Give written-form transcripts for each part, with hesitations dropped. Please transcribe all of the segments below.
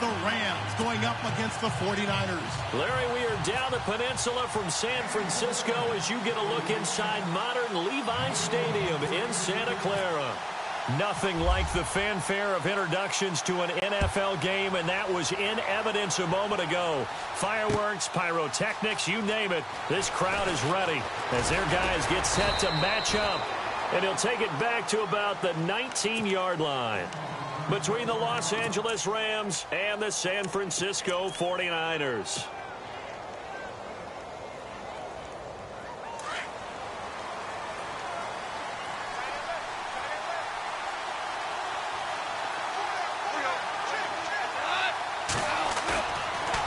the Rams going up against the 49ers. Larry, we are down the peninsula from San Francisco as you get a look inside modern Levi Stadium in Santa Clara. Nothing like the fanfare of introductions to an NFL game, and that was in evidence a moment ago. Fireworks, pyrotechnics, you name it. This crowd is ready as their guys get set to match up. And he'll take it back to about the 19-yard line between the Los Angeles Rams and the San Francisco 49ers.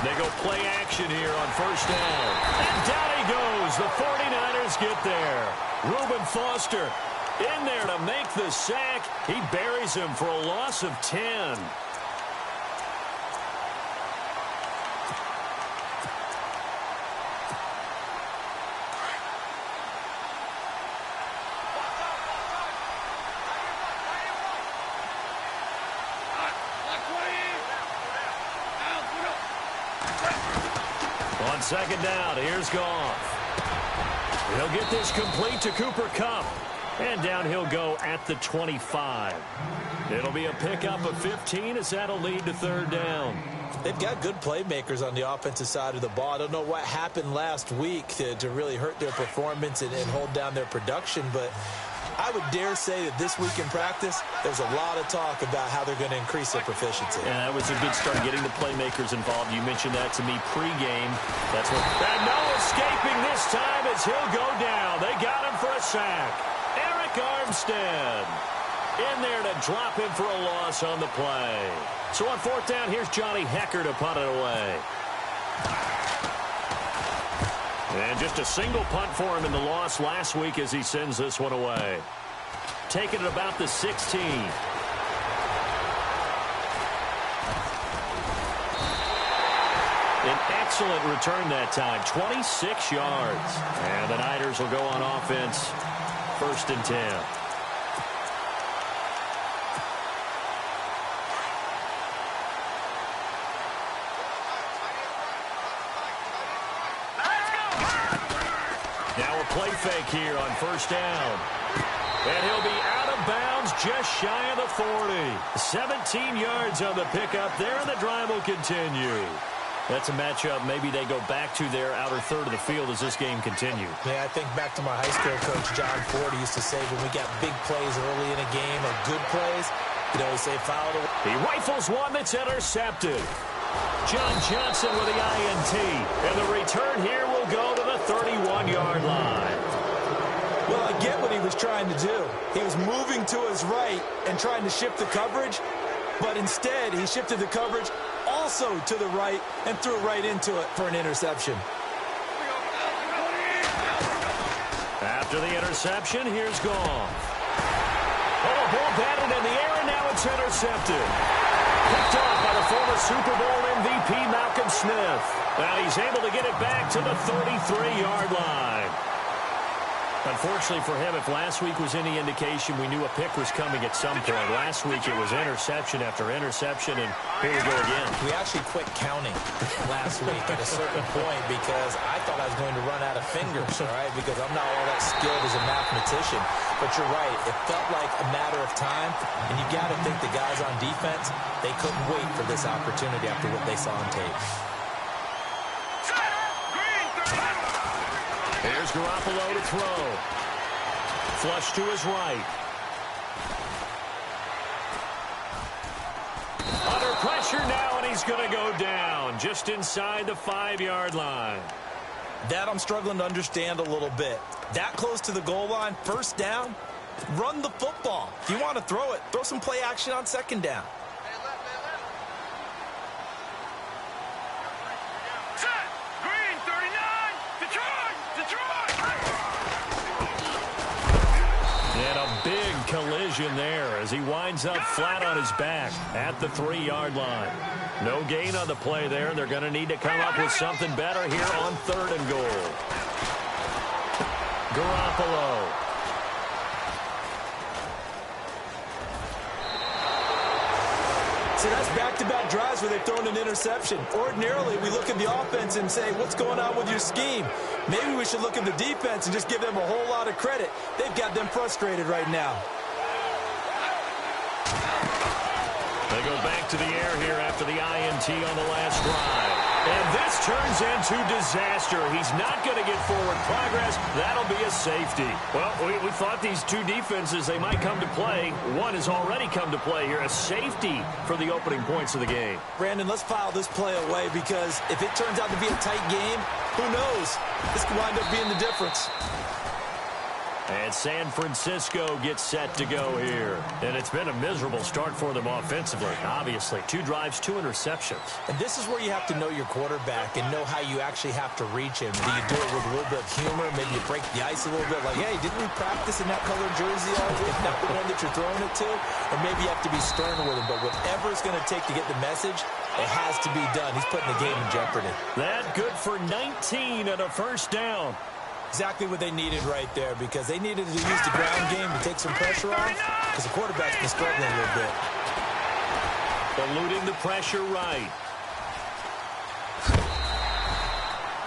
They go play action here on first down. And down he goes. The 49ers get there. Reuben Foster in there to make the sack. He buries him for a loss of 10. On second down, here's Goff. He'll get this complete to Cooper Kupp. And down he'll go at the 25. It'll be a pickup of 15 as that'll lead to third down. They've got good playmakers on the offensive side of the ball. I don't know what happened last week to really hurt their performance and hold down their production, but I would dare say that this week in practice, there's a lot of talk about how they're going to increase their proficiency. And that was a good start getting the playmakers involved. You mentioned that to me pregame. That's what. And no escaping this time as he'll go down. They got him for a sack. Eric Armstead in there to drop him for a loss on the play. So on fourth down, here's Johnny Hecker to punt it away. And just a single punt for him in the loss last week as he sends this one away. Taking it about the 16. An excellent return that time, 26 yards. And the Niners will go on offense, first and 10. Now a play fake here on first down. And he'll be out of bounds just shy of the 40. 17 yards on the pickup there, and the drive will continue. That's a matchup. Maybe they go back to their outer third of the field as this game continues. Yeah, I think back to my high school coach, John Ford, used to say when we got big plays early in a game or good plays, he'd always say foul it away. He rifles one that's intercepted. John Johnson with the INT. And the return here will go to the 31-yard line. Well, I get what he was trying to do. He was moving to his right and trying to shift the coverage, but instead he shifted the coverage also to the right and threw right into it for an interception. After the interception, here's Goff. Oh, a ball batted in the air, and now it's intercepted. Picked off by the former Super Bowl MVP Malcolm Smith. Now he's able to get it back to the 33-yard line. Unfortunately for him, if last week was any indication, we knew a pick was coming at some point. Last week it was interception after interception, and here we go again. We actually quit counting last week at a certain point because I thought I was going to run out of fingers, all right, because I'm not all that skilled as a mathematician. But you're right. It felt like a matter of time, and you got to think the guys on defense, they couldn't wait for this opportunity after what they saw on tape. Here's Garoppolo to throw. Flush to his right. Under pressure now, and he's going to go down just inside the 5-yard line. That I'm struggling to understand a little bit. That close to the goal line, first down, run the football. If you want to throw it, throw some play action on second down. And a big collision there as he winds up flat on his back at the 3-yard line. No gain on the play there, and they're going to need to come up with something better here on third and goal. Garoppolo. So that's back-to-back drives where they've thrown an interception. Ordinarily, we look at the offense and say, what's going on with your scheme? Maybe we should look at the defense and just give them a whole lot of credit. They've got them frustrated right now. They go back to the air here after the INT on the last drive. And this turns into disaster. He's not going to get forward progress. That'll be a safety. Well, we thought these two defenses, they might come to play. One has already come to play here. A safety for the opening points of the game. Brandon, let's file this play away because if it turns out to be a tight game, who knows? This could wind up being the difference. And San Francisco gets set to go here. And it's been a miserable start for them offensively. Obviously, 2 drives, 2 interceptions. And this is where you have to know your quarterback and know how you actually have to reach him. Do you do it with a little bit of humor? Maybe you break the ice a little bit like, hey, didn't we practice in that colored jersey all week? Not the one that you're throwing it to? Or maybe you have to be stern with him. But whatever it's going to take to get the message, it has to be done. He's putting the game in jeopardy. That good for 19 and a first down. Exactly what they needed right there because they needed to use the ground game to take some pressure off because the quarterback's been struggling a little bit. Eluding the pressure right.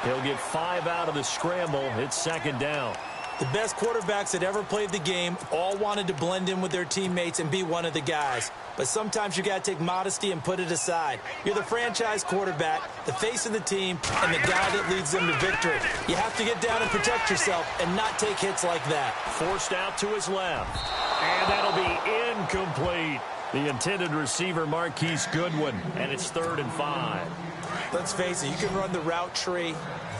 He'll get 5 out of the scramble. It's second down. The best quarterbacks that ever played the game all wanted to blend in with their teammates and be one of the guys. But sometimes you got to take modesty and put it aside. You're the franchise quarterback, the face of the team, and the guy that leads them to victory. You have to get down and protect yourself and not take hits like that. Forced out to his left. And that'll be incomplete. The intended receiver, Marquise Goodwin, and it's 3rd and 5. Let's face it, you can run the route tree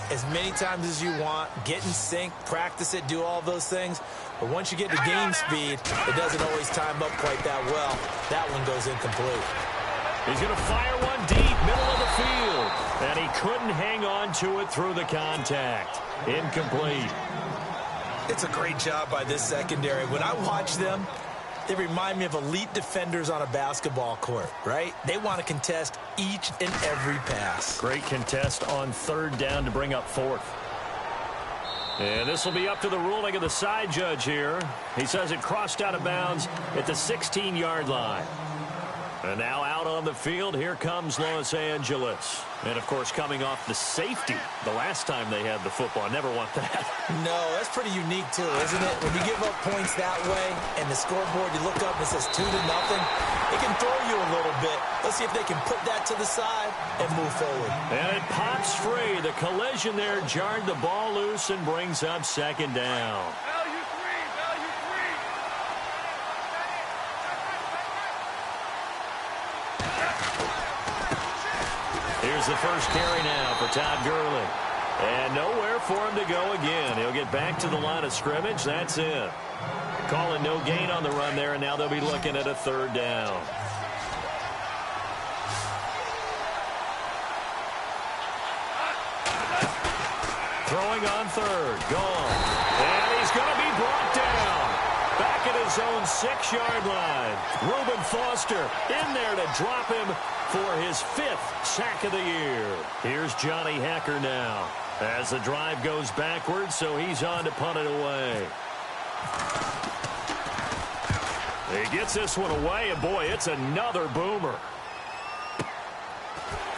as many times as you want, get in sync, practice it, do all those things. But once you get to game speed, it doesn't always time up quite that well. That one goes incomplete. He's going to fire one deep, middle of the field. And he couldn't hang on to it through the contact. Incomplete. It's a great job by this secondary. When I watch them, they remind me of elite defenders on a basketball court, right? They want to contest each and every pass. Great contest on 3rd down to bring up 4th. And this will be up to the ruling of the side judge here. He says it crossed out of bounds at the 16-yard line. And now out on the field, here comes Los Angeles. And, of course, coming off the safety the last time they had the football. Never want that. No, that's pretty unique, too, isn't it? When you give up points that way and the scoreboard, you look up and it says 2-0, it can throw you a little bit. Let's see if they can put that to the side and move forward. And it pops free. The collision there jarred the ball loose and brings up 2nd down. Here's the first carry now for Todd Gurley. And nowhere for him to go again. He'll get back to the line of scrimmage. That's it. Calling no gain on the run there, and now they'll be looking at a 3rd down. Throwing on 3rd. Gone. And he's going to be brought down. Back at his own 6-yard line. Reuben Foster in there to drop him for his 5th sack of the year. Here's Johnny Hecker now as the drive goes backwards, so he's on to punt it away. He gets this one away, and boy, it's another boomer.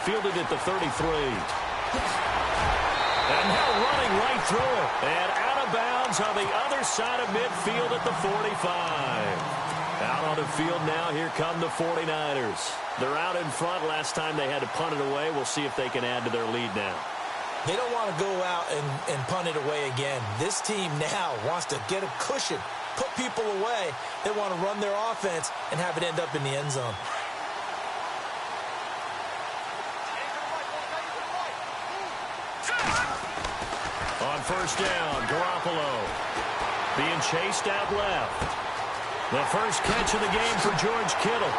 Fielded at the 33. And now running right through it. And out of bounds on the other side of midfield at the 45. Out on the field now, here come the 49ers. They're out in front. Last time they had to punt it away. We'll see if they can add to their lead now. They don't want to go out and punt it away again. This team now wants to get a cushion, put people away. They want to run their offense and have it end up in the end zone. On 1st down, Garoppolo being chased out left. The first catch of the game for George Kittle.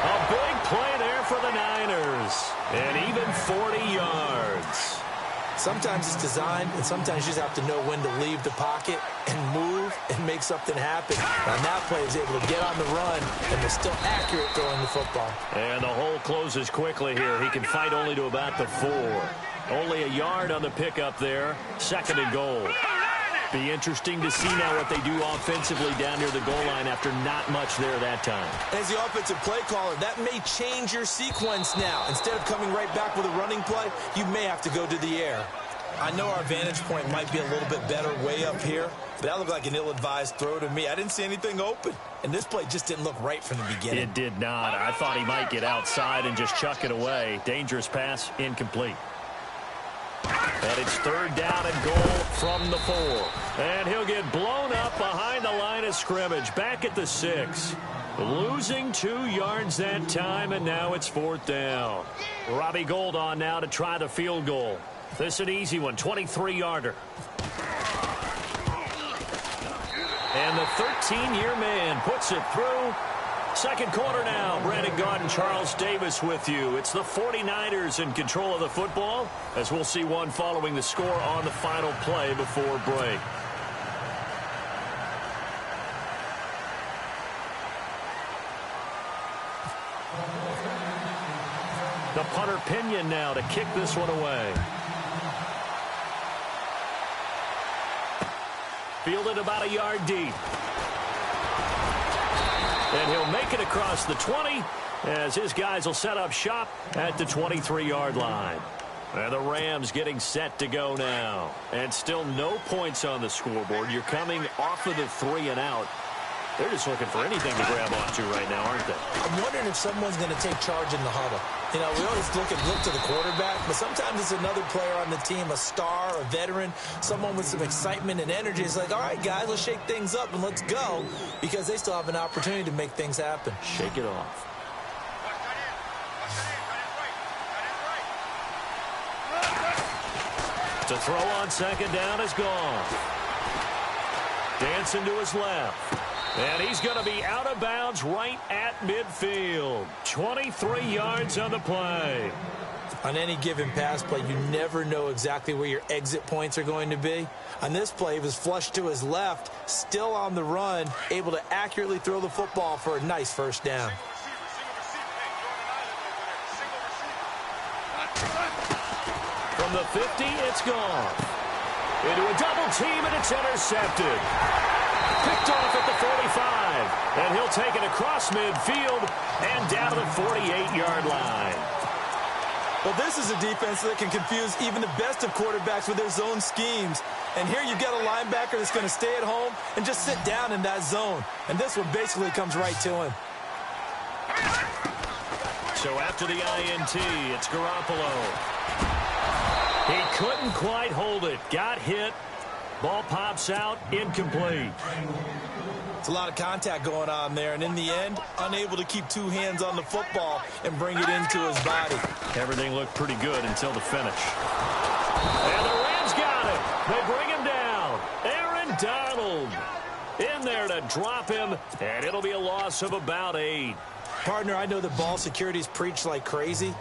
A big play there for the Niners. And even 40 yards. Sometimes it's designed, and sometimes you just have to know when to leave the pocket and move and make something happen. On that play, he was able to get on the run, and they're still accurate throwing the football. And the hole closes quickly here. He can fight only to about the 4. Only a yard on the pickup there. 2nd and goal. Be interesting to see now what they do offensively down near the goal line after not much there that time. As the offensive play caller, that may change your sequence now. Instead of coming right back with a running play, you may have to go to the air. I know our vantage point might be a little bit better way up here, but that looked like an ill-advised throw to me. I didn't see anything open, and this play just didn't look right from the beginning. It did not. I thought he might get outside and just chuck it away. Dangerous pass, incomplete. And it's 3rd down and goal from the 4. And he'll get blown up behind the line of scrimmage, back at the 6. Losing 2 yards that time, and now it's 4th down. Robbie Gould on now to try the field goal. This is an easy one, 23-yarder. And the 13-year man puts it through. Second quarter now. Brandon Gaudin and Charles Davis with you. It's the 49ers in control of the football, as we'll see one following the score on the final play before break. The punter Pinion now to kick this one away. Fielded about a yard deep. And he'll make it across the 20 as his guys will set up shop at the 23-yard line. And the Rams getting set to go now. And still no points on the scoreboard. You're coming off of the 3 and out. They're just looking for anything to grab onto right now, aren't they? I'm wondering if someone's going to take charge in the huddle. You know, we always look to the quarterback, but sometimes it's another player on the team, a star, a veteran, someone with some excitement and energy. It's like, all right, guys, let's shake things up and let's go, because they still have an opportunity to make things happen. Shake it off. To throw on 2nd down is gone. Dancing to his left. And he's going to be out of bounds right at midfield. 23 yards on the play. On any given pass play, you never know exactly where your exit points are going to be. On this play, he was flushed to his left, still on the run, able to accurately throw the football for a nice 1st down. From the 50, it's gone. Into a double team, and it's intercepted. Picked off at the 45, and he'll take it across midfield and down to the 48-yard line. Well, this is a defense that can confuse even the best of quarterbacks with their zone schemes. And here you've got a linebacker that's going to stay at home and just sit down in that zone. And this one basically comes right to him. So after the INT, it's Garoppolo. He couldn't quite hold it. Got hit. Ball pops out, incomplete. It's a lot of contact going on there, and in the end, unable to keep 2 hands on the football and bring it into his body. Everything looked pretty good until the finish. And the Rams got him. They bring him down. Aaron Donald in there to drop him, and it'll be a loss of about 8. Partner, I know that ball security's preached like crazy,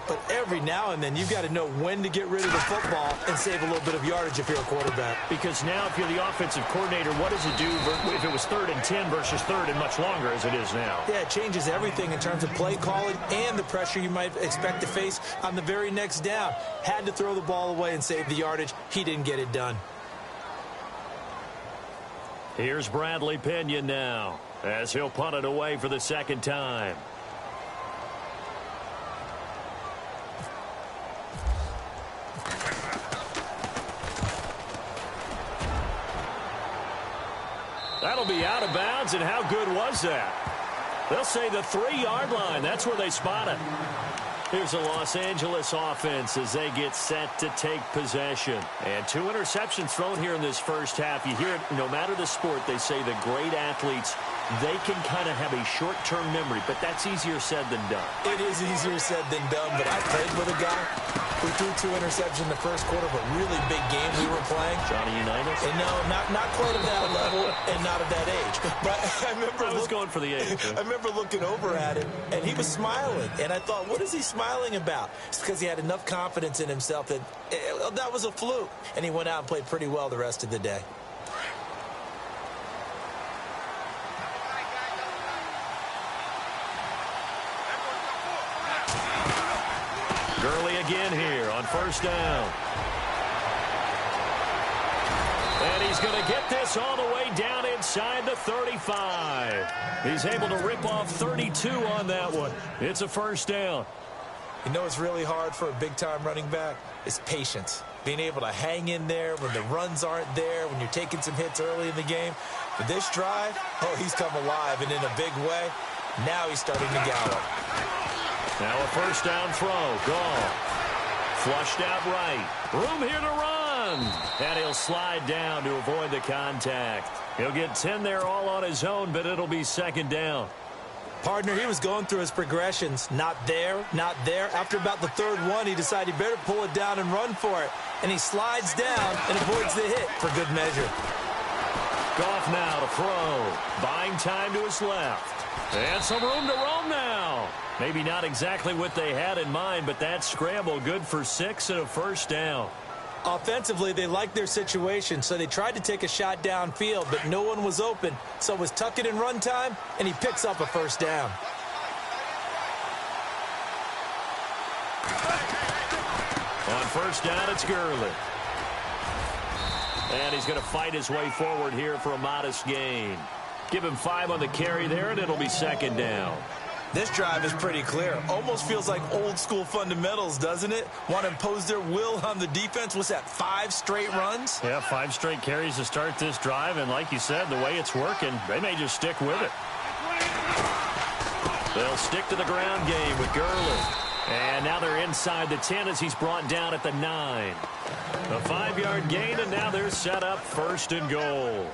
but every now and then you've got to know when to get rid of the football and save a little bit of yardage if you're a quarterback. Because now if you're the offensive coordinator, what does it do if it was 3rd and 10 versus 3rd and much longer as it is now? Yeah, it changes everything in terms of play calling and the pressure you might expect to face on the very next down. Had to throw the ball away and save the yardage. He didn't get it done. Here's Bradley Pinion now, as he'll punt it away for the 2nd time. That'll be out of bounds, and how good was that? They'll say the 3-yard line. That's where they spot it. Here's the Los Angeles offense as they get set to take possession. And 2 interceptions thrown here in this first half. You hear it, no matter the sport, they say the great athletes, they can kind of have a short-term memory, but that's easier said than done. It is easier said than done, but I played with a guy who threw 2 interceptions in the first quarter of a really big game we were playing. Johnny Unitas? And no, not quite at that level and not at that age. But I was going for the age. I remember looking over at him, and he was smiling. And I thought, what is he smiling about? It's because he had enough confidence in himself that that was a fluke. And he went out and played pretty well the rest of the day. Gurley again here on 1st down. And And he's going to get this all the way down inside the 35. He's able to rip off 32 on that one. It's a first down. You know it's really hard for a big-time running back? It's patience. Being able to hang in there when the runs aren't there, when you're taking some hits early in the game. But this drive, oh, he's come alive, and in a big way. Now he's starting to gallop. Now a first down throw. Gone. Flushed out right. Room here to run. And he'll slide down to avoid the contact. He'll get 10 there all on his own, but it'll be second down. Partner, he was going through his progressions. Not there, not there. After about the third one, he decided he better pull it down and run for it. And he slides down and avoids the hit for good measure. Goff now to throw. Buying time to his left. And some room to roam now. Maybe not exactly what they had in mind, but that scramble good for 6 and a first down. Offensively, they liked their situation, so they tried to take a shot downfield, but no one was open. So it was tuck it in run time, and he picks up a first down. On first down, it's Gurley. And he's going to fight his way forward here for a modest gain. Give him 5 on the carry there, and it'll be second down. This drive is pretty clear. Almost feels like old-school fundamentals, doesn't it? Want to impose their will on the defense. What's that, 5 straight runs? Yeah, 5 straight carries to start this drive, and like you said, the way it's working, they may just stick with it. They'll stick to the ground game with Gurley. And now they're inside the 10 as he's brought down at the 9. A 5-yard gain, and now they're set up first and goal.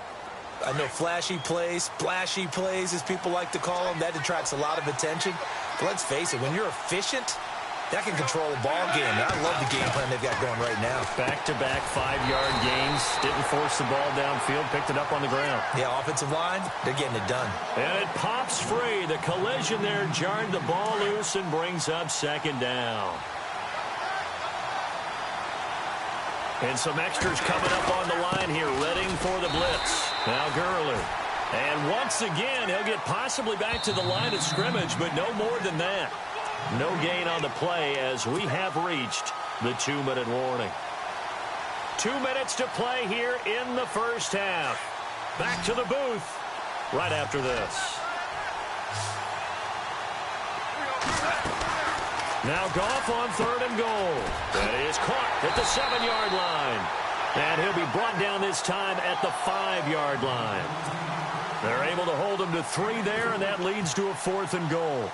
I know flashy plays, splashy plays, as people like to call them, that attracts a lot of attention. But let's face it, when you're efficient, that can control a ball game. And I love the game plan they've got going right now. Back-to-back 5-yard gains. Didn't force the ball downfield. Picked it up on the ground. Yeah, offensive line, they're getting it done. And it pops free. The collision there jarred the ball loose and brings up second down. And some extras coming up on the line here, readying for the blitz. Now Gurley. And once again, he'll get possibly back to the line of scrimmage, but no more than that. No gain on the play as we have reached the 2-minute warning. 2 minutes to play here in the first half. Back to the booth right after this. Now Goff on 3rd and goal. That is caught at the 7-yard line. And he'll be brought down this time at the 5-yard line. They're able to hold him to 3 there, and that leads to a 4th and goal.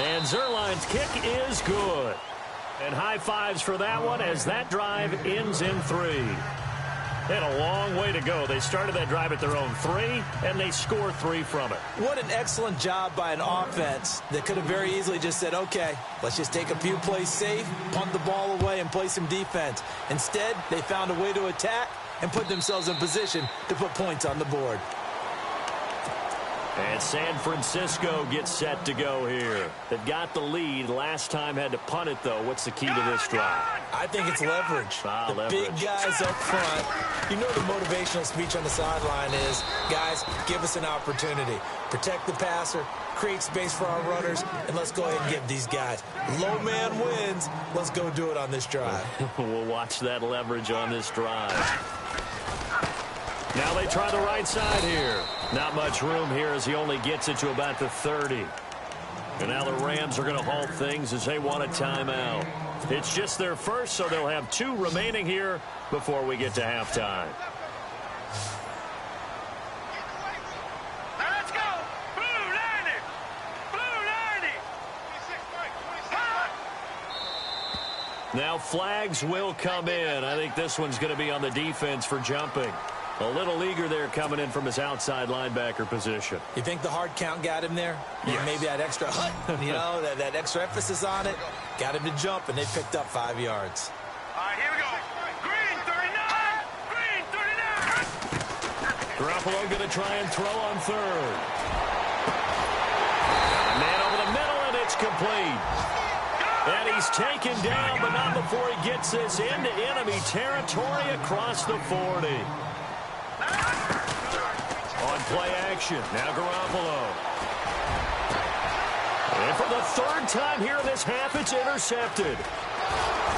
And Zerline's kick is good. And high fives for that one as that drive ends in 3. They had a long way to go. They started that drive at their own 3, and they score 3 from it. What an excellent job by an offense that could have very easily just said, okay, let's just take a few plays safe, punt the ball away, and play some defense. Instead, they found a way to attack and put themselves in position to put points on the board. And San Francisco gets set to go here. They've got the lead. Last time had to punt it, though. What's the key to this drive? I think it's leverage. Leverage. Big guys up front. You know the motivational speech on the sideline is, guys, give us an opportunity. Protect the passer, create space for our runners, and let's go ahead and give these guys. Low man wins. Let's go do it on this drive. We'll watch that leverage on this drive. Now they try the right side here. Not much room here as he only gets it to about the 30. And now the Rams are going to halt things as they want a timeout. It's just their first, so they'll have 2 remaining here before we get to halftime. Let's go! Blue 90! Blue 90! Now flags will come in. I think this one's going to be on the defense for jumping. A little eager there coming in from his outside linebacker position. You think the hard count got him there? Yes. Maybe that extra that extra emphasis on it got him to jump, and they picked up 5 yards. All right, here we go. Green 39! Green 39! Garoppolo going to try and throw on 3rd. Man over the middle, and it's complete. And he's taken down, but not before he gets this into enemy territory across the 40. On play action, now Garoppolo. And for the 3rd time here in this half, it's intercepted.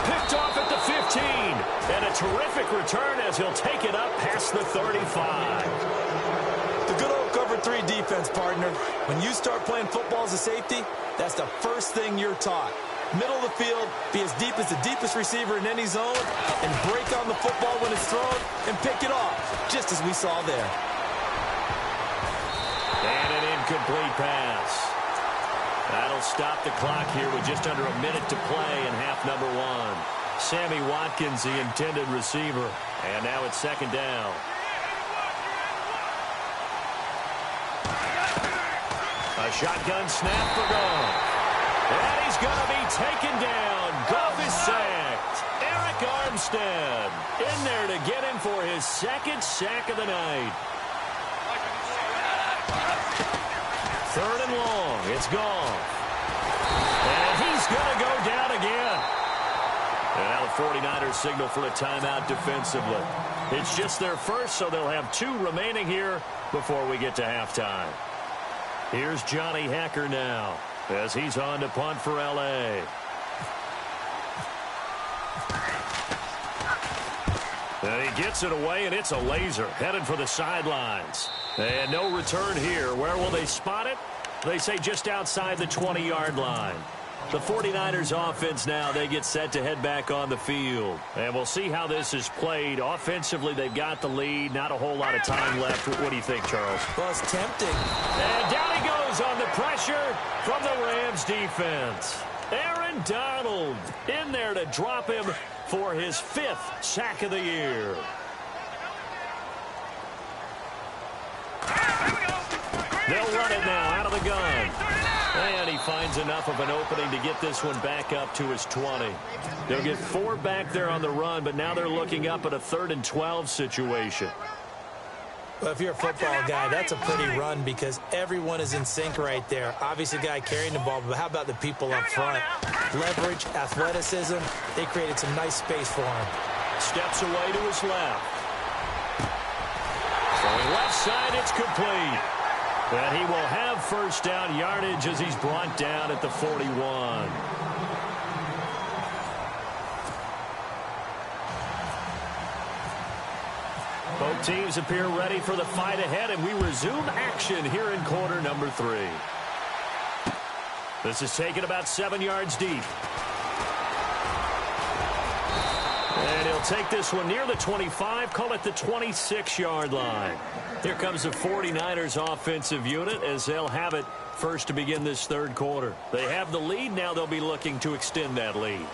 Picked off at the 15. And a terrific return as he'll take it up past the 35. The good old cover 3 defense, partner. When you start playing football as a safety, that's the first thing you're taught. Middle of the field, be as deep as the deepest receiver in any zone, and break on the football when it's thrown, and pick it off, just as we saw there. And an incomplete pass. That'll stop the clock here with just under a minute to play in half number 1. Sammy Watkins, the intended receiver. And now it's second down. A shotgun snap for Goff. And he's going to be taken down. Goff is sacked. Eric Armstead in there to get him for his second sack of the night. Third and long. It's Goff. And he's going to go down again. And now the 49ers signal for a timeout defensively. It's just their first, so they'll have 2 remaining here before we get to halftime. Here's Johnny Hacker now as he's on to punt for L.A. And he gets it away, and it's a laser headed for the sidelines. And no return here. Where will they spot it? They say just outside the 20-yard line. The 49ers offense now, they get set to head back on the field. And we'll see how this is played. Offensively, they've got the lead. Not a whole lot of time left. What do you think, Charles? Well, it's tempting. And down he goes on the pressure from the Rams defense. Aaron Donald in there to drop him for his 5th sack of the year. They'll run it now out of the gun. And he finds enough of an opening to get this one back up to his 20. They'll get 4 back there on the run, but now they're looking up at a 3rd and 12 situation. Well, if you're a football guy, that's a pretty run because everyone is in sync right there. Obviously, the guy carrying the ball, but how about the people up front? Leverage, athleticism, they created some nice space for him. Steps away to his left. Throwing left side, it's complete. And he will have first down yardage as he's brought down at the 41. Both teams appear ready for the fight ahead, and we resume action here in quarter number 3. This is taken about 7 yards deep. And he'll take this one near the 25, call it the 26-yard line. Here comes the 49ers offensive unit as they'll have it first to begin this 3rd quarter. They have the lead. Now they'll be looking to extend that lead.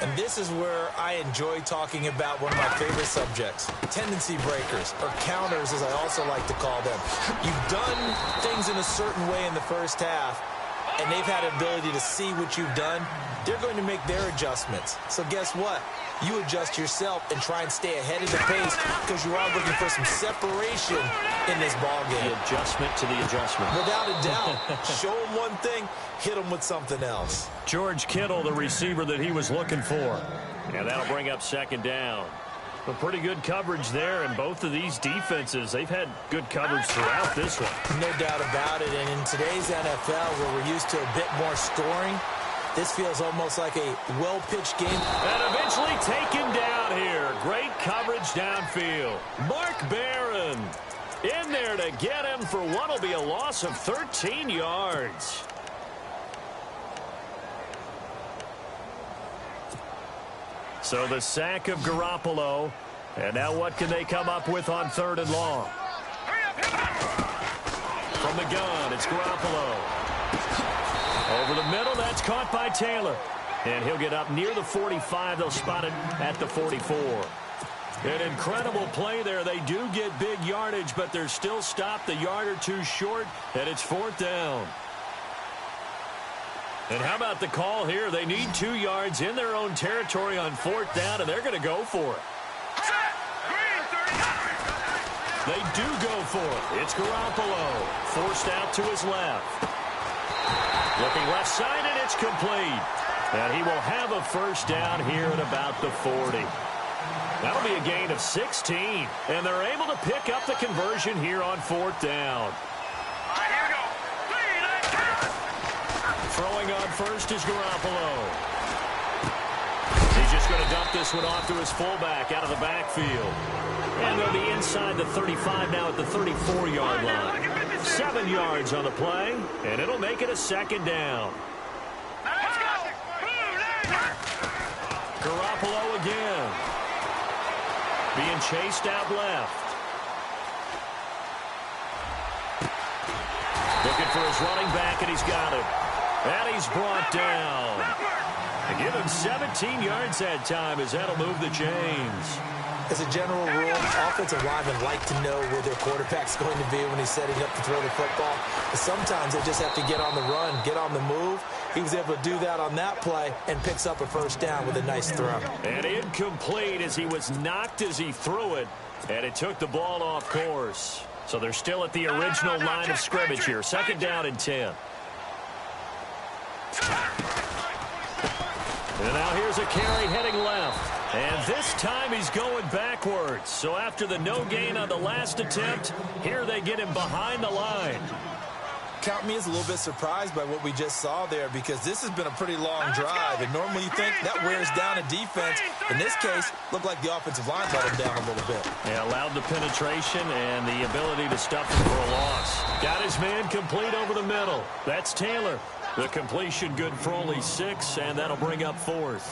And this is where I enjoy talking about one of my favorite subjects, tendency breakers, or counters as I also like to call them. You've done things in a certain way in the first half, and they've had an ability to see what you've done. They're going to make their adjustments. So guess what? You adjust yourself and try and stay ahead of the pace because you are looking for some separation in this ball game. The adjustment to the adjustment. Without a doubt. Show them one thing, hit them with something else. George Kittle, the receiver that he was looking for. And that'll bring up second down. But pretty good coverage there, and both of these defenses, they've had good coverage throughout this one. No doubt about it, and in today's NFL where we're used to a bit more scoring, this feels almost like a well-pitched game. And eventually taken down here. Great coverage downfield. Mark Barron in there to get him for what will be a loss of 13 yards. So the sack of Garoppolo. And now what can they come up with on 3rd and long? From the gun, it's Garoppolo. Over the middle, that's caught by Taylor. And he'll get up near the 45. They'll spot it at the 44. An incredible play there. They do get big yardage, but they're still stopped a yard or two short, and it's 4th down. And how about the call here? They need 2 yards in their own territory on 4th down, and they're going to go for it. They do go for it. It's Garoppolo. Forced out to his left. Looking left side, and it's complete. And he will have a first down here at about the 40. That'll be a gain of 16. And they're able to pick up the conversion here on 4th down. Throwing on first is Garoppolo. He's going to dump this one off to his fullback out of the backfield. And they'll be inside the 35 now at the 34-yard line. 7 yards on the play, and it'll make it a second down. Let's go. Garoppolo again. Being chased out left. Looking for his running back, and he's got him. And he's brought down. They give him 17 yards that time as that'll move the chains. As a general rule, offensive linemen like to know where their quarterback's going to be when he's setting up to throw the football. But sometimes they just have to get on the run, get on the move. He was able to do that on that play and picks up a first down with a nice throw. And incomplete as he was knocked as he threw it, and it took the ball off course. So they're still at the original line of scrimmage here. Second down and 10. And now here's a carry heading left. And this time he's going backwards. So after the no gain on the last attempt, here they get him behind the line. Count me as a little bit surprised by what we just saw there, because this has been a pretty long drive. And normally you think that wears down a defense. In this case, looked like the offensive line let him down a little bit. Yeah, allowed the penetration and the ability to stuff him for a loss. Got his man complete over the middle. That's Taylor. The completion good for only 6, and that'll bring up 4th.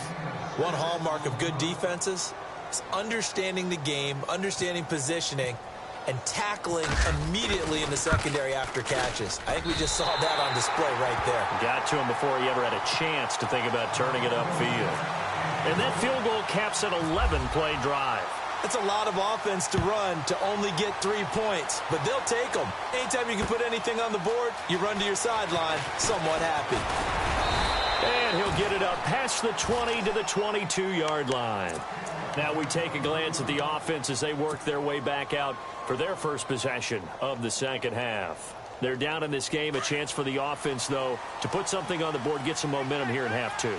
One hallmark of good defenses is understanding the game, understanding positioning, and tackling immediately in the secondary after catches. I think we just saw that on display right there. Got to him before he ever had a chance to think about turning it upfield. And that field goal caps an 11-play drive. It's a lot of offense to run to only get 3 points, but they'll take them. Anytime you can put anything on the board, you run to your sideline, somewhat happy. And he'll get it up past the 20 to the 22-yard line. Now we take a glance at the offense as they work their way back out for their first possession of the second half. They're down in this game. A chance for the offense, though, to put something on the board, get some momentum here in half 2.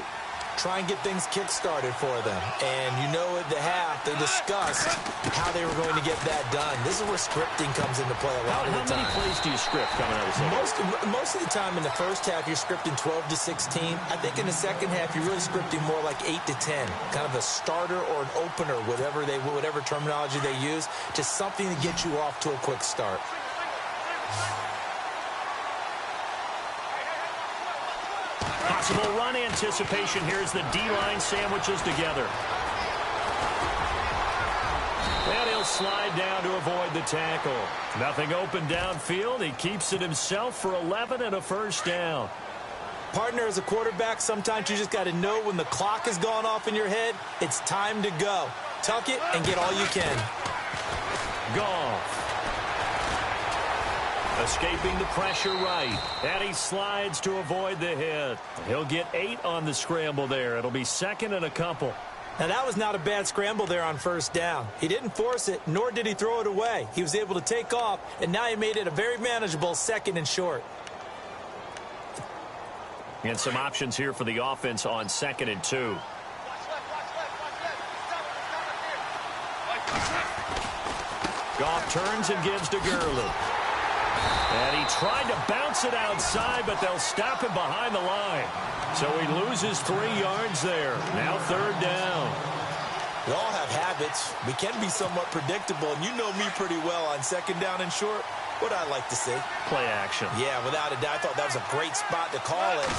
Try and get things kick-started for them. And you know at the half, they discussed how they were going to get that done. This is where scripting comes into play a lot of the time. How many plays do you script coming out of the second? Most of the time in the first half, you're scripting 12 to 16. I think in the second half, you're really scripting more like 8 to 10. Kind of a starter or an opener, whatever terminology they use. Just something to get you off to a quick start. Possible run anticipation here as the D-line sandwiches together. And he'll slide down to avoid the tackle. Nothing open downfield. He keeps it himself for 11 and a first down. Partner, as a quarterback, sometimes you just got to know when the clock has gone off in your head, it's time to go. Tuck it and get all you can. Goff. Escaping the pressure right. And he slides to avoid the hit. He'll get 8 on the scramble there. It'll be second and a couple. Now, that was not a bad scramble there on first down. He didn't force it, nor did he throw it away. He was able to take off, and now he made it a very manageable second and short. And some options here for the offense on 2nd and 2. Goff turns and gives to Gurley. And he tried to bounce it outside, but they'll stop him behind the line. So he loses 3 yards there. Now 3rd down. We all have habits. We can be somewhat predictable, and you know me pretty well on 2nd down and short. What I like to see. Play action. Yeah, without a doubt. I thought that was a great spot to call it.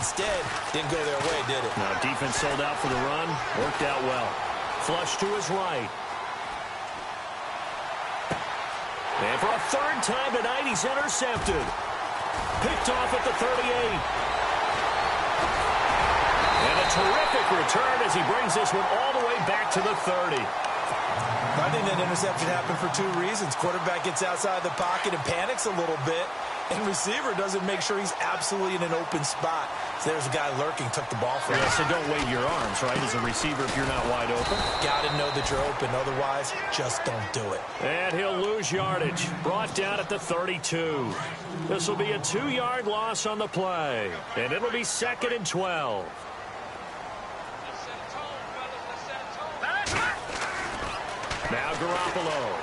Instead, didn't go their way, did it? Now, defense sold out for the run. Worked out well. Flush to his right. And for a 3rd time tonight, he's intercepted. Picked off at the 38. And a terrific return as he brings this one all the way back to the 30. I think that interception happened for 2 reasons. Quarterback gets outside the pocket and panics a little bit, and receiver doesn't make sure he's absolutely in an open spot. So there's a guy lurking, took the ball from him. So don't wave your arms, right, as a receiver if you're not wide open. Got to know that you're open. Otherwise, just don't do it. And he'll lose yardage. Brought down at the 32. This will be a 2-yard loss on the play. And it'll be 2nd and 12. Now Garoppolo.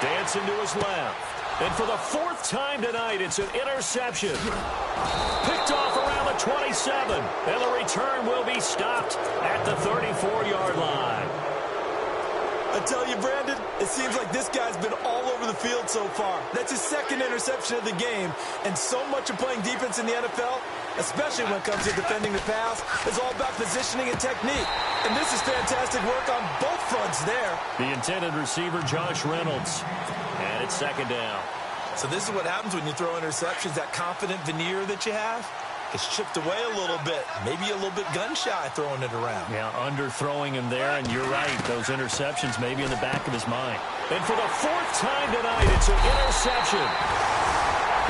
Dancing to his left. And for the 4th time tonight, it's an interception. Picked off around the 27. And the return will be stopped at the 34-yard line. I tell you, Brandon, it seems like this guy's been all over the field so far. That's his second interception of the game. And so much of playing defense in the NFL, especially when it comes to defending the pass, is all about positioning and technique. And this is fantastic work on both fronts there. The intended receiver, Josh Reynolds. And it's second down. So this is what happens when you throw interceptions. That confident veneer that you have gets chipped away a little bit. Maybe a little bit gun-shy throwing it around. Yeah, underthrowing him there, and you're right. Those interceptions may be in the back of his mind. And for the fourth time tonight, it's an interception.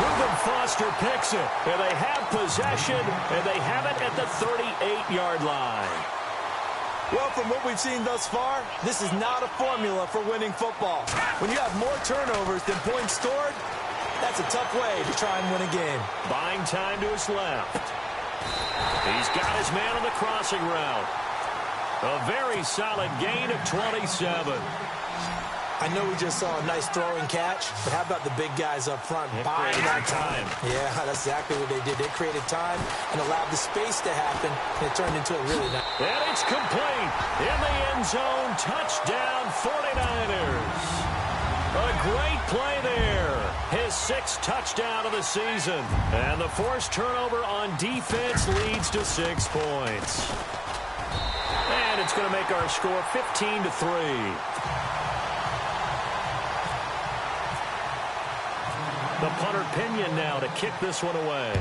Reuben Foster picks it, and they have possession, and they have it at the 38-yard line. Well, from what we've seen thus far, this is not a formula for winning football. When you have more turnovers than points scored, that's a tough way to try and win a game. Buying time to his left. He's got his man on the crossing route. A very solid gain of 27. I know we just saw a nice throwing catch, but how about the big guys up front buying that time? Yeah, that's exactly what they did. They created time and allowed the space to happen, and it turned into a really nice. And it's complete. In the end zone, touchdown 49ers. A great play there. His sixth touchdown of the season. And the forced turnover on defense leads to 6 points. And it's going to make our score 15-3. The punter Pinion now to kick this one away.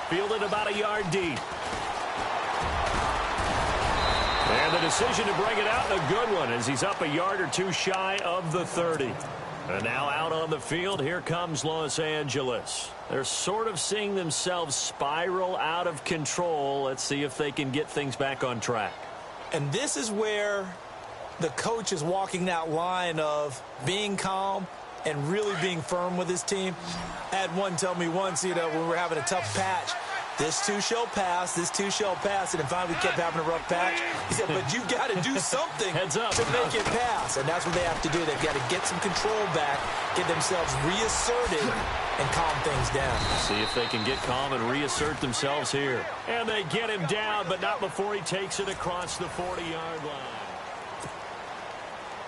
Fielded about a yard deep. And the decision to bring it out, a good one, as he's up a yard or two shy of the 30. And now out on the field, here comes Los Angeles. They're sort of seeing themselves spiral out of control. Let's see if they can get things back on track. And this is where the coach is walking that line of being calm and really being firm with his team. I had one tell me once, when we're having a tough patch, this too shall pass, this too shall pass, and finally we kept having a rough patch. He said, but you've got to do something Heads up. to make it pass, and that's what they have to do. They've got to get some control back, get themselves reasserted, and calm things down. See if they can get calm and reassert themselves here. And they get him down, but not before he takes it across the 40-yard line.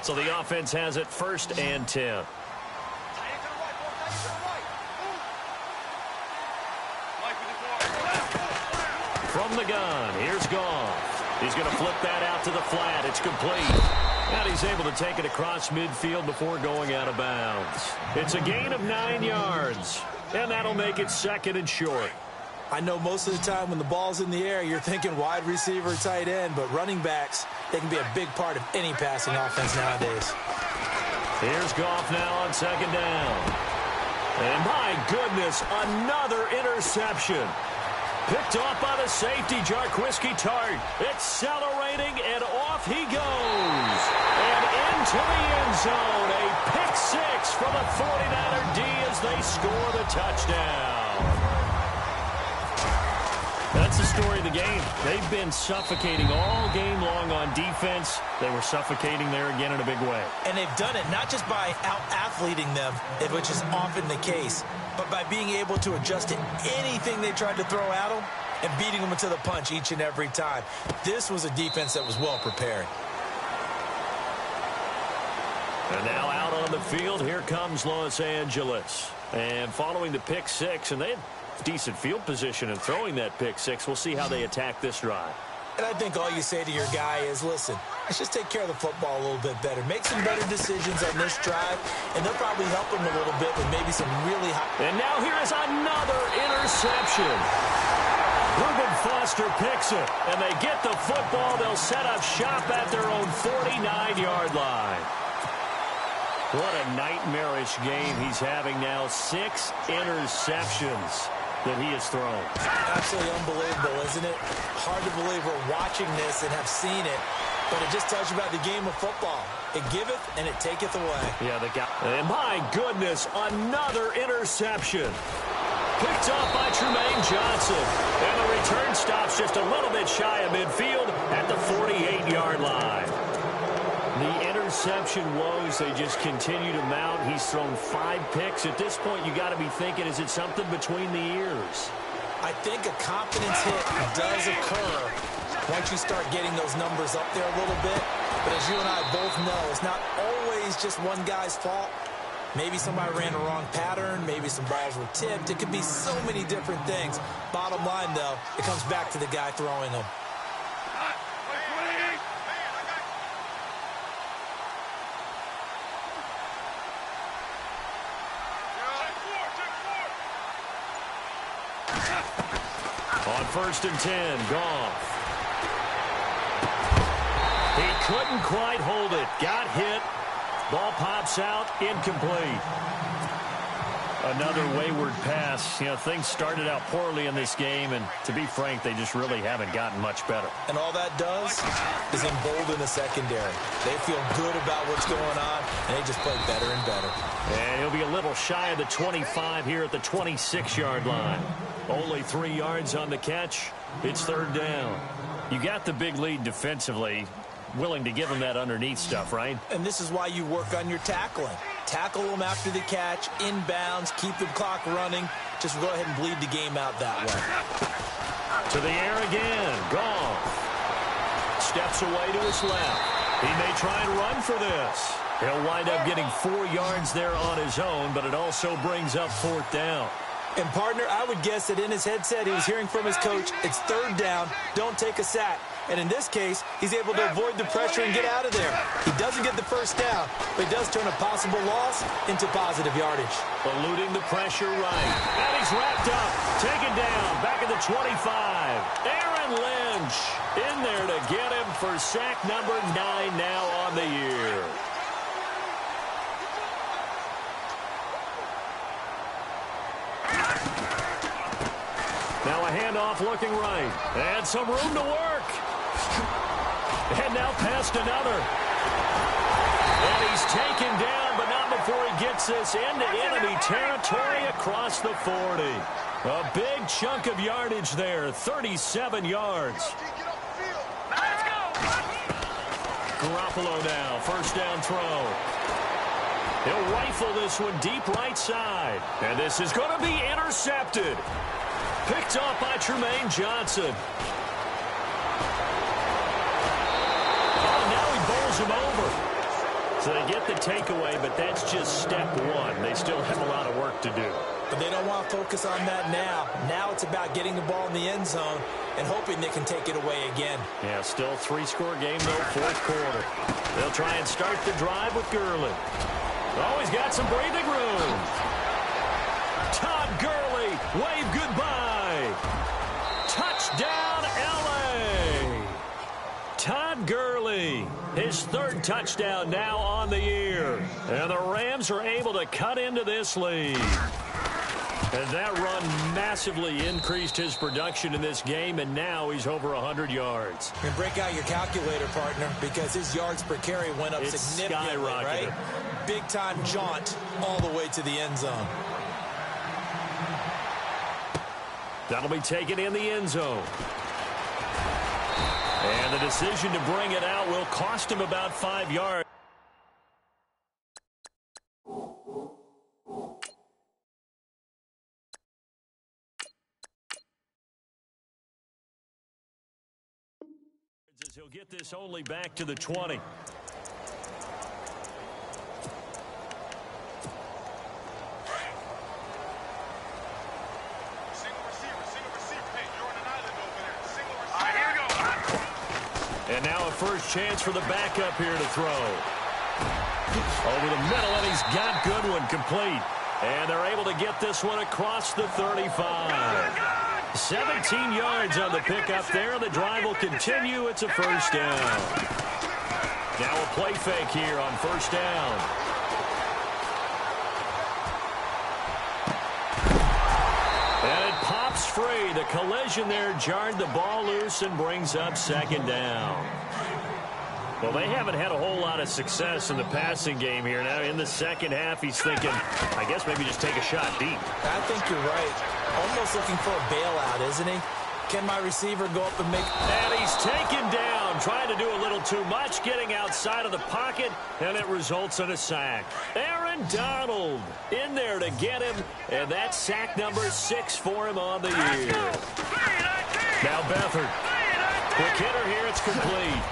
So the offense has it 1st and 10. From the gun, here's Goff. He's going to flip that out to the flat. It's complete. And he's able to take it across midfield before going out of bounds. It's a gain of 9 yards. And that'll make it 2nd and short. I know most of the time when the ball's in the air, you're thinking wide receiver, tight end, but running backs, they can be a big part of any passing offense nowadays. Here's Goff now on 2nd down. And my goodness, another interception. Picked off by the safety, Jarquiski Tart. Accelerating, and off he goes. And into the end zone. A pick 6 from a 49er D as they score the touchdown. That's the story of the game. They've been suffocating all game long on defense. They were suffocating there again in a big way. And they've done it not just by out-athleting them, which is often the case, but by being able to adjust to anything they tried to throw at them and beating them to the punch each and every time. This was a defense that was well prepared. And now out on the field, here comes Los Angeles. And following the pick 6, and they had decent field position in throwing that pick 6. We'll see how they attack this drive. And I think all you say to your guy is, listen, let's just take care of the football a little bit better. Make some better decisions on this drive, and they'll probably help him a little bit with maybe some really high. And now here is another interception. Reuben Foster picks it, and they get the football. They'll set up shop at their own 49-yard line. What a nightmarish game he's having now. 6 interceptions that he has thrown. Absolutely unbelievable, isn't it? Hard to believe we're watching this and have seen it, but it just tells you about the game of football. It giveth and it taketh away. Yeah, the guy. And my goodness, another interception. Picked off by Trumaine Johnson. And the return stops just a little bit shy of midfield at the 48-yard line. The interception interception woes, they just continue to mount. He's thrown 5 picks. At this point, you got to be thinking, is it something between the ears? I think a confidence hit does occur once you start getting those numbers up there a little bit. But as you and I both know, it's not always just one guy's fault. Maybe somebody ran the wrong pattern. Maybe some balls were tipped. It could be so many different things. Bottom line, though, it comes back to the guy throwing them. On 1st and 10, Goff. He couldn't quite hold it. Got hit. Ball pops out, incomplete. Another wayward pass. You know, things started out poorly in this game, and to be frank, they just really haven't gotten much better. And all that does is embolden the secondary. They feel good about what's going on, and they just play better and better. And he'll be a little shy of the 25 here at the 26-yard line. Only 3 yards on the catch. It's 3rd down. You got the big lead defensively. Willing to give them that underneath stuff, right? And this is why you work on your tackling. Tackle them after the catch, inbounds, keep the clock running. Just go ahead and bleed the game out that way. To the air again. Goff steps away to his left. He may try and run for this. He'll wind up getting 4 yards there on his own, but it also brings up 4th down. And, partner, I would guess that in his headset he was hearing from his coach, it's 3rd down, don't take a sack. And in this case, he's able to avoid the pressure and get out of there. He doesn't get the 1st down, but he does turn a possible loss into positive yardage. Eluding the pressure right. And he's wrapped up. Taken down. Back at the 25. Aaron Lynch in there to get him for sack number 9 now on the year. Now a handoff looking right. And some room to work. And now past another. And he's taken down, but not before he gets this into enemy territory across the 40. A big chunk of yardage there, 37 yards. Garoppolo now, 1st down throw. He'll rifle this one deep right side. And this is going to be intercepted. Picked off by Tremaine Johnson. Him over. So they get the takeaway, but that's just step 1. They still have a lot of work to do. But they don't want to focus on that now. Now it's about getting the ball in the end zone and hoping they can take it away again. Yeah, still 3-score game, though, 4th quarter. They'll try and start the drive with Gurley. Oh, he's got some breathing room. Todd Gurley, wave goodbye. Touchdown, L.A. Todd Gurley, his 3rd touchdown now on the year. And the Rams are able to cut into this lead. And that run massively increased his production in this game, and now he's over 100 yards. And break out your calculator, partner, because his yards per carry went up significantly, right? Big-time jaunt all the way to the end zone. That'll be taken in the end zone. And the decision to bring it out will cost him about 5 yards. As he'll get this only back to the 20. And now a first chance for the backup here to throw. Over the middle, and he's got Goodwin complete. And they're able to get this one across the 35. 17 yards on the pickup there. The drive will continue. It's a 1st down. Now a play fake here on 1st down. And it pops free. The collision there jarred the ball loose and brings up 2nd down. Well, they haven't had a whole lot of success in the passing game here. Now in the second half, he's thinking, I guess maybe just take a shot deep. I think you're right. Almost looking for a bailout, isn't he? Can my receiver go up and make... And he's taken down, trying to do a little too much, getting outside of the pocket, and it results in a sack. Aaron Donald in there to get him, and that's sack number 6 for him on the year. Now Beathard. Quick hitter here, it's complete.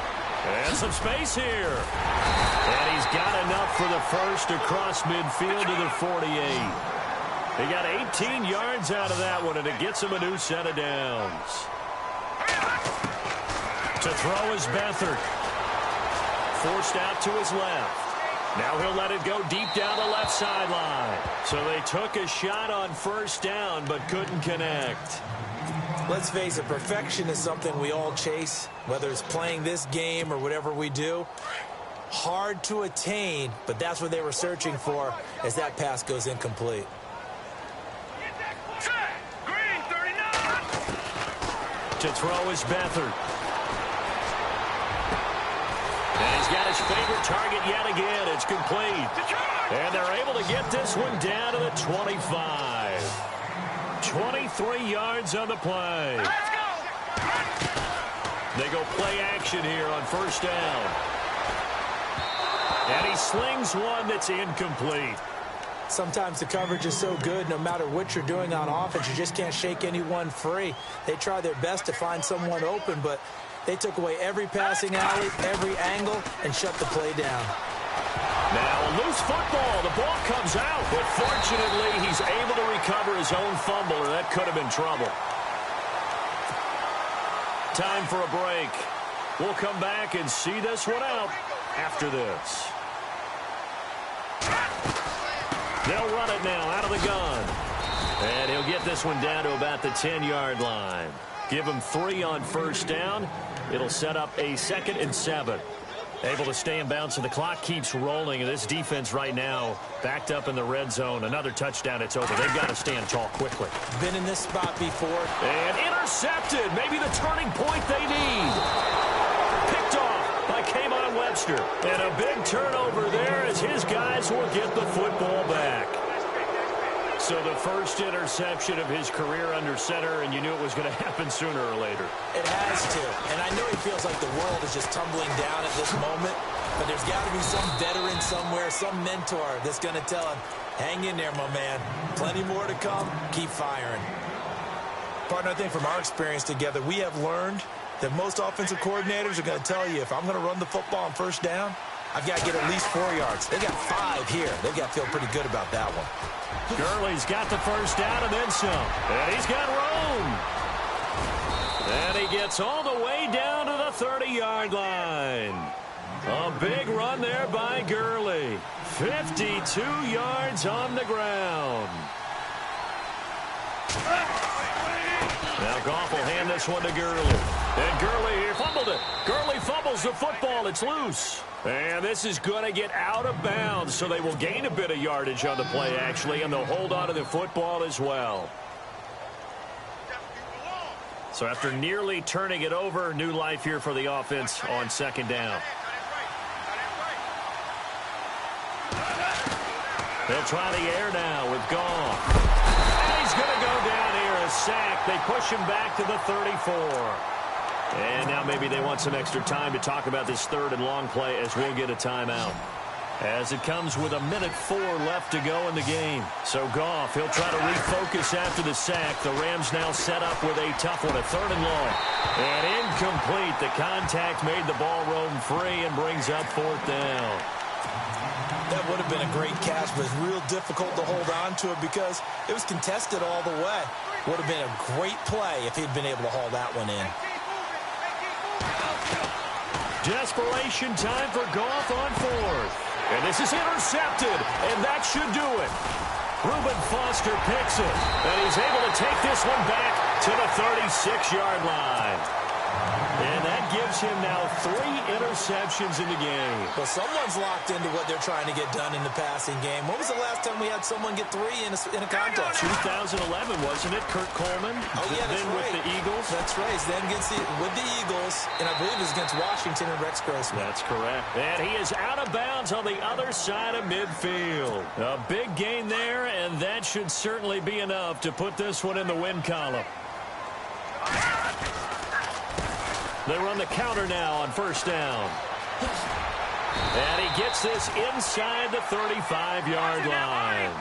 And some space here. And he's got enough for the first across midfield to the 48. He got 18 yards out of that one, and it gets him a new set of downs. To throw is Beathard. Forced out to his left. Now he'll let it go deep down the left sideline. So they took a shot on first down, but couldn't connect. Let's face it, perfection is something we all chase, whether it's playing this game or whatever we do. Hard to attain, but that's what they were searching for as that pass goes incomplete. To throw is Beathard. And he's got his favorite target yet again. It's complete. And they're able to get this one down to the 25. 23 yards on the play. They go play action here on first down. And he slings one that's incomplete. Sometimes the coverage is so good, no matter what you're doing on offense, you just can't shake anyone free. They try their best to find someone open, but they took away every passing alley, every angle, and shut the play down. Now a loose football. The ball comes out, but fortunately he's able to recover his own fumble, or that could have been trouble. Time for a break. We'll come back and see this one out after this. They'll run it now out of the gun. And he'll get this one down to about the 10-yard line. Give him 3 on first down. It'll set up a 2nd and 7. Able to stay in bounds, so the clock keeps rolling. And this defense right now backed up in the red zone. Another touchdown, it's over. They've got to stand tall quickly. Been in this spot before. And intercepted. Maybe the turning point they need. Picked off by K'Mon Webster. And a big turnover there as his guys will get the football back. So the first interception of his career under center, and you knew it was going to happen sooner or later. It has to. And I know he feels like the world is just tumbling down at this moment, but there's got to be some veteran somewhere, some mentor that's going to tell him, hang in there, my man. Plenty more to come. Keep firing. Partner, I think from our experience together, we have learned that most offensive coordinators are going to tell you, if I'm going to run the football on first down, I've got to get at least 4 yards. They got 5 here. They've got to feel pretty good about that one. Gurley's got the first down and then some. And he's got room. And he gets all the way down to the 30-yard line. A big run there by Gurley. 52 yards on the ground. Now Goff will hand this one to Gurley. And Gurley here fumbled it. Gurley fumbles the football. It's loose. And this is going to get out of bounds, so they will gain a bit of yardage on the play, actually, and they'll hold on to the football as well. So after nearly turning it over, new life here for the offense on second down. They'll try the air now with Goff. And he's going to go down here, a sack. They push him back to the 34. And now maybe they want some extra time to talk about this third and long play as we'll get a timeout. As it comes with 1:04 left to go in the game. So Goff, he'll try to refocus after the sack. The Rams now set up with a tough one, a 3rd and long. And incomplete. The contact made the ball roam free and brings up 4th down. That would have been a great catch, but it's real difficult to hold on to it because it was contested all the way. Would have been a great play if he'd been able to haul that one in. Desperation time for Goff on 4th. And this is intercepted, and that should do it. Reuben Foster picks it, and he's able to take this one back to the 36-yard line. And that gives him now 3 interceptions in the game. Well, someone's locked into what they're trying to get done in the passing game. When was the last time we had someone get 3 in a contest? 2011, wasn't it? Kurt Coleman. Oh, yeah, that's then right. With the Eagles. That's right. Then with the Eagles, and I believe it was against Washington and Rex Grossman. That's correct. And he is out of bounds on the other side of midfield. A big gain there, and that should certainly be enough to put this one in the win column. They run the counter now on first down. And he gets this inside the 35-yard line.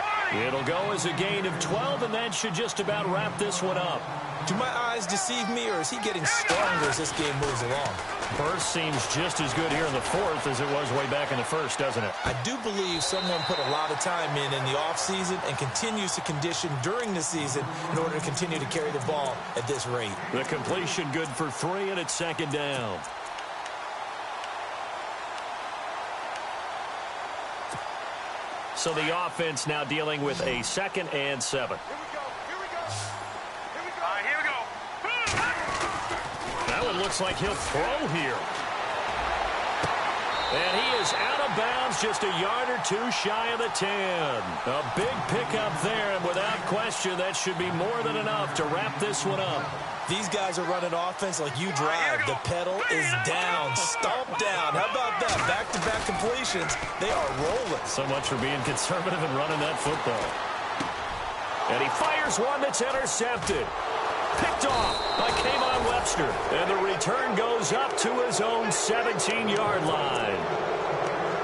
It'll go as a gain of 12, and that should just about wrap this one up. Do my eyes deceive me, or is he getting stronger as this game moves along? Burst seems just as good here in the fourth as it was way back in the first, doesn't it? I do believe someone put a lot of time in the offseason and continues to condition during the season in order to continue to carry the ball at this rate. The completion good for 3, and it's second down. So the offense now dealing with a 2nd and 7. That one looks like he'll throw here. And he is out of bounds, just a yard or 2 shy of the 10. A big pickup there, and without question, that should be more than enough to wrap this one up. These guys are running offense like you drive. The pedal is down, stomp down. How about that? Back-to-back completions. They are rolling. So much for being conservative and running that football. And he fires one that's intercepted. Picked off by K'Von Webster. And the return goes up to his own 17-yard line.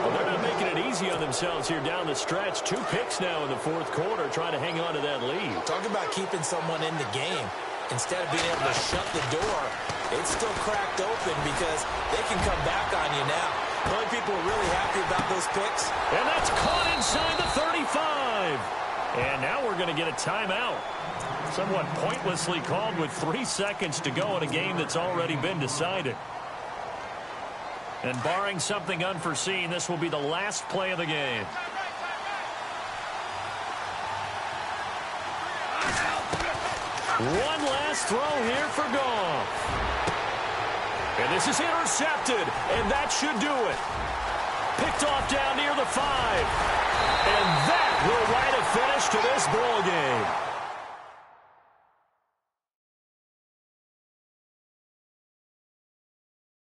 Well, they're not making it easy on themselves here down the stretch. 2 picks now in the fourth quarter, trying to hang on to that lead. Talk about keeping someone in the game. Instead of being able to shut the door, it's still cracked open because they can come back on you now. The only people are really happy about those picks. And that's caught inside the 35. And now we're going to get a timeout. Somewhat pointlessly called with 3 seconds to go in a game that's already been decided. And barring something unforeseen, this will be the last play of the game. One last throw here for Goff. And this is intercepted, and that should do it. Picked off down near the 5. And that will write a finish to this ball game.